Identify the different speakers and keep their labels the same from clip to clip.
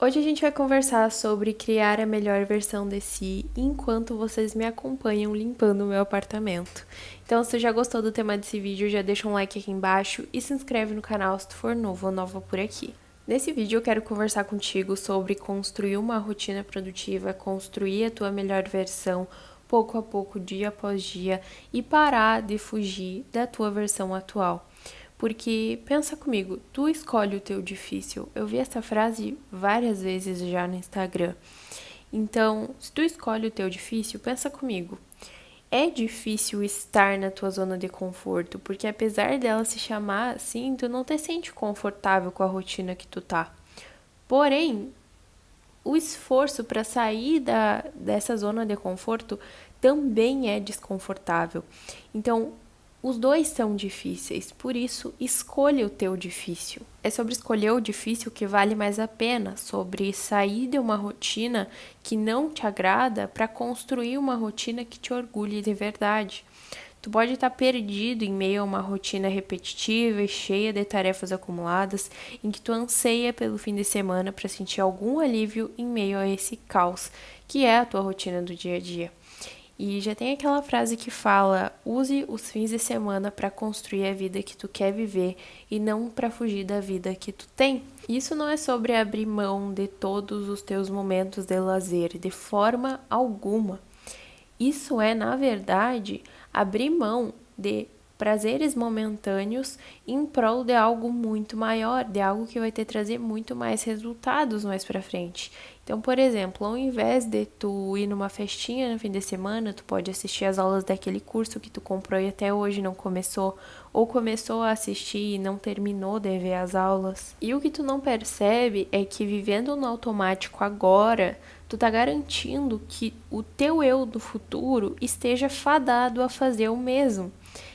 Speaker 1: Hoje a gente vai conversar sobre criar a melhor versão de si enquanto vocês me acompanham limpando o meu apartamento. Então, se você já gostou do tema desse vídeo, já deixa um like aqui embaixo e se inscreve no canal se tu for novo ou nova por aqui. Nesse vídeo eu quero conversar contigo sobre construir uma rotina produtiva, construir a tua melhor versão pouco a pouco, dia após dia e parar de fugir da tua versão atual. Porque, pensa comigo, tu escolhe o teu difícil. Eu vi essa frase várias vezes já no Instagram. Então, se tu escolhe o teu difícil, pensa comigo. É difícil estar na tua zona de conforto, porque apesar dela se chamar assim, tu não te sente confortável com a rotina que tu tá. Porém, o esforço para sair dessa zona de conforto também é desconfortável. Então, os dois são difíceis, por isso escolha o teu difícil. É sobre escolher o difícil que vale mais a pena, sobre sair de uma rotina que não te agrada para construir uma rotina que te orgulhe de verdade. Tu pode estar perdido em meio a uma rotina repetitiva e cheia de tarefas acumuladas, em que tu anseia pelo fim de semana para sentir algum alívio em meio a esse caos, que é a tua rotina do dia a dia. E já tem aquela frase que fala: use os fins de semana para construir a vida que tu quer viver e não para fugir da vida que tu tem. Isso não é sobre abrir mão de todos os teus momentos de lazer, de forma alguma. Isso é, na verdade, abrir mão de prazeres momentâneos em prol de algo muito maior, de algo que vai te trazer muito mais resultados mais pra frente. Então, por exemplo, ao invés de tu ir numa festinha no fim de semana, tu pode assistir as aulas daquele curso que tu comprou e até hoje não começou, ou começou a assistir e não terminou de ver as aulas. E o que tu não percebe é que vivendo no automático agora, tu tá garantindo que o teu eu do futuro esteja fadado a fazer o mesmo.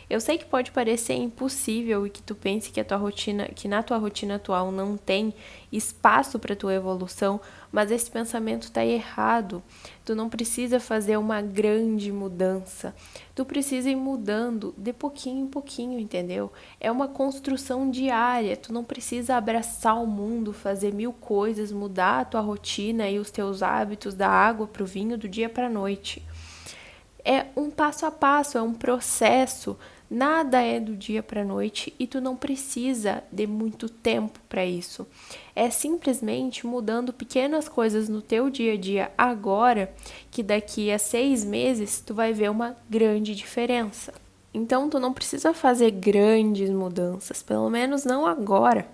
Speaker 1: Eu sei que pode parecer impossível e que tu pense que a tua rotina, que na tua rotina atual não tem espaço para tua evolução, mas esse pensamento está errado. Tu não precisa fazer uma grande mudança. Tu precisa ir mudando de pouquinho em pouquinho, entendeu? É uma construção diária. Tu não precisa abraçar o mundo, fazer mil coisas, mudar a tua rotina e os teus hábitos da água para o vinho do dia para a noite. É um passo a passo, é um processo. Nada é do dia para a noite e tu não precisa de muito tempo para isso. É simplesmente mudando pequenas coisas no teu dia a dia agora, que daqui a 6 meses tu vai ver uma grande diferença. Então tu não precisa fazer grandes mudanças, pelo menos não agora.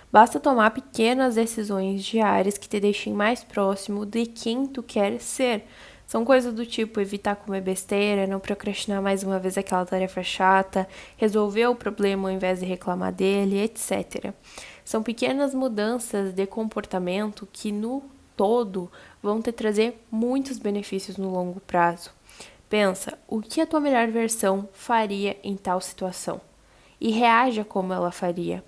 Speaker 1: Basta tomar pequenas decisões diárias que te deixem mais próximo de quem tu quer ser. São coisas do tipo evitar comer besteira, não procrastinar mais uma vez aquela tarefa chata, resolver o problema ao invés de reclamar dele, etc. São pequenas mudanças de comportamento que no todo vão te trazer muitos benefícios no longo prazo. Pensa, o que a tua melhor versão faria em tal situação? E reaja como ela faria.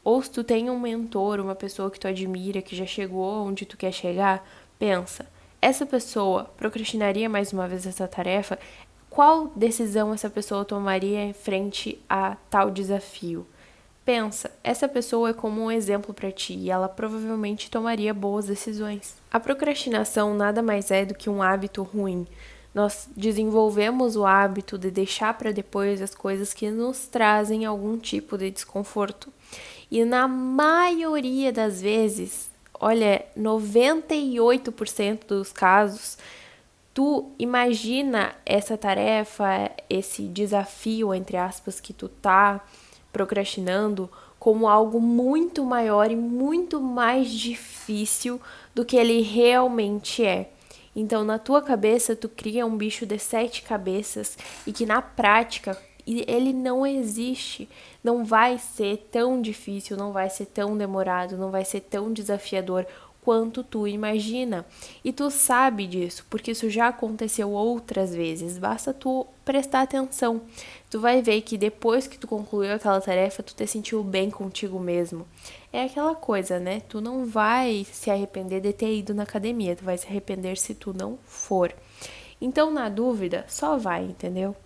Speaker 1: Ou se tu tem um mentor, uma pessoa que tu admira, que já chegou onde tu quer chegar, pensa, essa pessoa procrastinaria mais uma vez essa tarefa? Qual decisão essa pessoa tomaria em frente a tal desafio? Pensa, essa pessoa é como um exemplo para ti e ela provavelmente tomaria boas decisões. A procrastinação nada mais é do que um hábito ruim. Nós desenvolvemos o hábito de deixar para depois as coisas que nos trazem algum tipo de desconforto. E na maioria das vezes, olha, 98% dos casos, tu imagina essa tarefa, esse desafio, entre aspas, que tu tá procrastinando como algo muito maior e muito mais difícil do que ele realmente é. Então, na tua cabeça, tu cria um bicho de 7 cabeças e que na prática ele não existe. Não vai ser tão difícil, não vai ser tão demorado, não vai ser tão desafiador quanto tu imagina. E tu sabe disso, porque isso já aconteceu outras vezes. Basta tu prestar atenção. Tu vai ver que depois que tu concluiu aquela tarefa, tu te sentiu bem contigo mesmo. É aquela coisa, né? Tu não vai se arrepender de ter ido na academia, tu vai se arrepender se tu não for. Então, na dúvida, só vai, entendeu?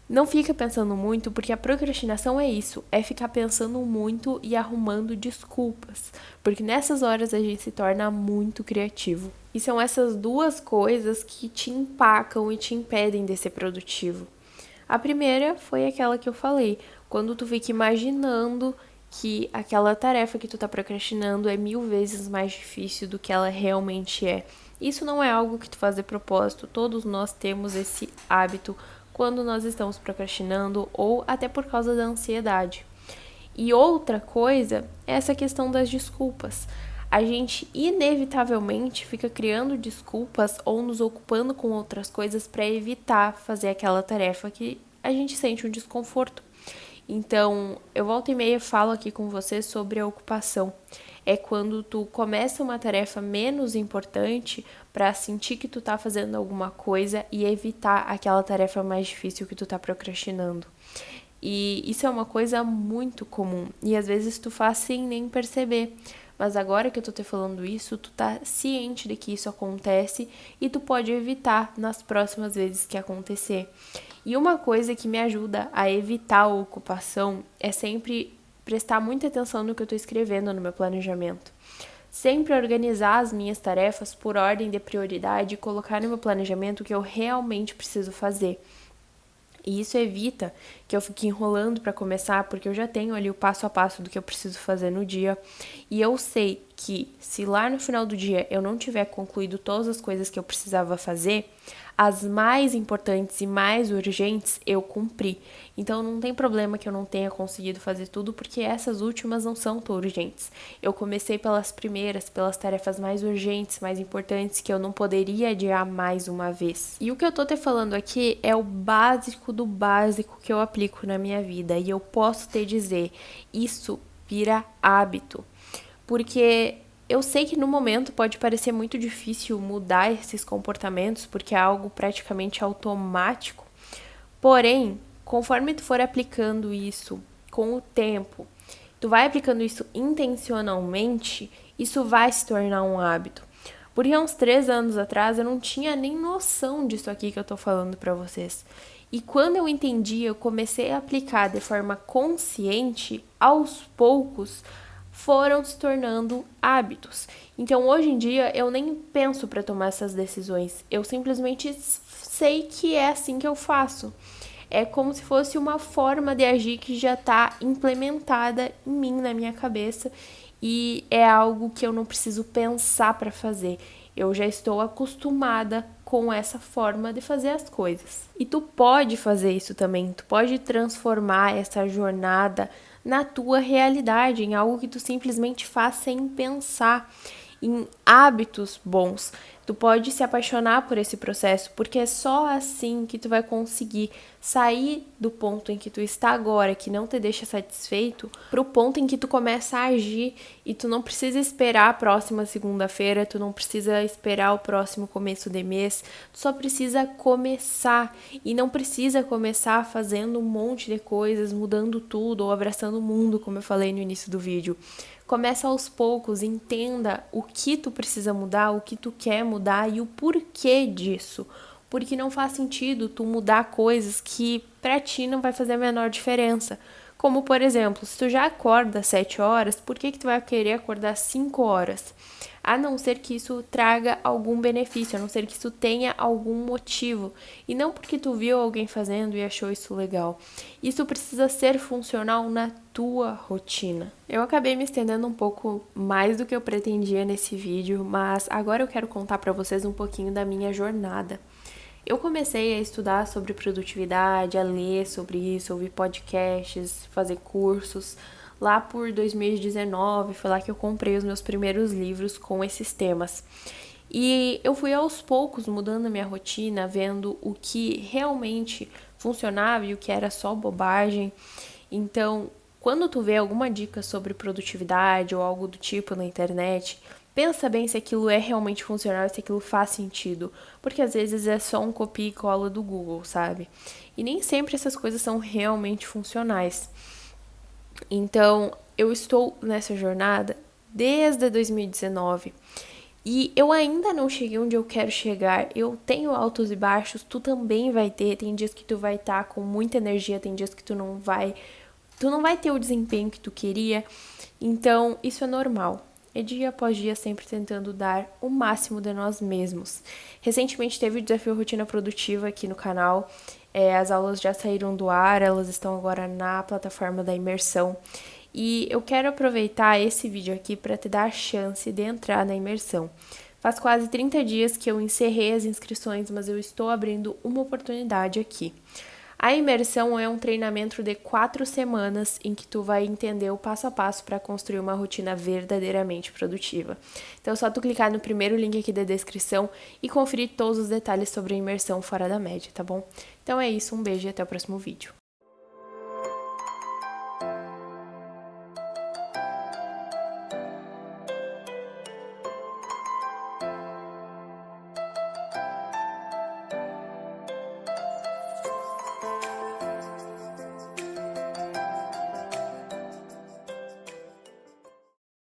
Speaker 1: Não fica pensando muito, porque a procrastinação é isso, é ficar pensando muito e arrumando desculpas, porque nessas horas a gente se torna muito criativo. E são essas duas coisas que te empacam e te impedem de ser produtivo. A primeira foi aquela que eu falei, quando tu fica imaginando que aquela tarefa que tu tá procrastinando é 1000 vezes mais difícil do que ela realmente é. Isso não é algo que tu faz de propósito, todos nós temos esse hábito quando nós estamos procrastinando ou até por causa da ansiedade. E outra coisa é essa questão das desculpas. A gente inevitavelmente fica criando desculpas ou nos ocupando com outras coisas para evitar fazer aquela tarefa que a gente sente um desconforto. Então, eu volta e meia falo aqui com você sobre a ocupação. É quando tu começa uma tarefa menos importante para sentir que tu tá fazendo alguma coisa e evitar aquela tarefa mais difícil que tu tá procrastinando. E isso é uma coisa muito comum e às vezes tu faz sem nem perceber. Mas agora que eu tô te falando isso, tu tá ciente de que isso acontece e tu pode evitar nas próximas vezes que acontecer. E uma coisa que me ajuda a evitar a ocupação é sempre prestar muita atenção no que eu tô escrevendo no meu planejamento. Sempre organizar as minhas tarefas por ordem de prioridade e colocar no meu planejamento o que eu realmente preciso fazer. E isso evita que eu fique enrolando para começar, porque eu já tenho ali o passo a passo do que eu preciso fazer no dia. E eu sei que se lá no final do dia eu não tiver concluído todas as coisas que eu precisava fazer, as mais importantes e mais urgentes eu cumpri. Então não tem problema que eu não tenha conseguido fazer tudo, porque essas últimas não são tão urgentes. Eu comecei pelas primeiras, pelas tarefas mais urgentes, mais importantes, que eu não poderia adiar mais uma vez. E o que eu tô te falando aqui é o básico do básico que eu aplico na minha vida. E eu posso te dizer, isso vira hábito. Porque eu sei que no momento pode parecer muito difícil mudar esses comportamentos, porque é algo praticamente automático. Porém, conforme tu for aplicando isso com o tempo, tu vai aplicando isso intencionalmente, isso vai se tornar um hábito. Porque há uns 3 anos atrás eu não tinha nem noção disso aqui que eu tô falando pra vocês. E quando eu entendi, eu comecei a aplicar de forma consciente, aos poucos, foram se tornando hábitos. Então, hoje em dia, eu nem penso para tomar essas decisões. Eu simplesmente sei que é assim que eu faço. É como se fosse uma forma de agir que já está implementada em mim, na minha cabeça, e é algo que eu não preciso pensar para fazer. Eu já estou acostumada com essa forma de fazer as coisas. E tu pode fazer isso também, tu pode transformar essa jornada na tua realidade, em algo que tu simplesmente faz sem pensar, em hábitos bons. Tu pode se apaixonar por esse processo, porque é só assim que tu vai conseguir sair do ponto em que tu está agora, que não te deixa satisfeito, pro ponto em que tu começa a agir e tu não precisa esperar a próxima segunda-feira, tu não precisa esperar o próximo começo de mês, tu só precisa começar. E não precisa começar fazendo um monte de coisas, mudando tudo ou abraçando o mundo, como eu falei no início do vídeo. Começa aos poucos, entenda o que tu precisa mudar, o que tu quer mudar e o porquê disso. Porque não faz sentido tu mudar coisas que pra ti não vai fazer a menor diferença. Como, por exemplo, se tu já acorda às 7 horas, por que tu vai querer acordar às 5 horas? A não ser que isso traga algum benefício, a não ser que isso tenha algum motivo. E não porque tu viu alguém fazendo e achou isso legal. Isso precisa ser funcional na tua rotina. Eu acabei me estendendo um pouco mais do que eu pretendia nesse vídeo, mas agora eu quero contar para vocês um pouquinho da minha jornada. Eu comecei a estudar sobre produtividade, a ler sobre isso, ouvir podcasts, fazer cursos. Lá por 2019, foi lá que eu comprei os meus primeiros livros com esses temas. E eu fui aos poucos mudando a minha rotina, vendo o que realmente funcionava e o que era só bobagem. Então, quando tu vê alguma dica sobre produtividade ou algo do tipo na internet, pensa bem se aquilo é realmente funcional, se aquilo faz sentido, porque às vezes é só um copia e cola do Google, sabe? E nem sempre essas coisas são realmente funcionais. Então, eu estou nessa jornada desde 2019 E eu ainda não cheguei onde eu quero chegar, eu tenho altos e baixos, tu também vai ter, tem dias que tu vai estar com muita energia, tem dias que tu não vai ter o desempenho que tu queria, então isso é normal. É dia após dia sempre tentando dar o máximo de nós mesmos. Recentemente teve o desafio Rotina Produtiva aqui no canal, as aulas já saíram do ar, elas estão agora na plataforma da imersão. E eu quero aproveitar esse vídeo aqui para te dar a chance de entrar na imersão. Faz quase 30 dias que eu encerrei as inscrições, mas eu estou abrindo uma oportunidade aqui. A imersão é um treinamento de 4 semanas em que tu vai entender o passo a passo para construir uma rotina verdadeiramente produtiva. Então é só tu clicar no primeiro link aqui da descrição e conferir todos os detalhes sobre a imersão fora da média, tá bom? Então é isso, um beijo e até o próximo vídeo.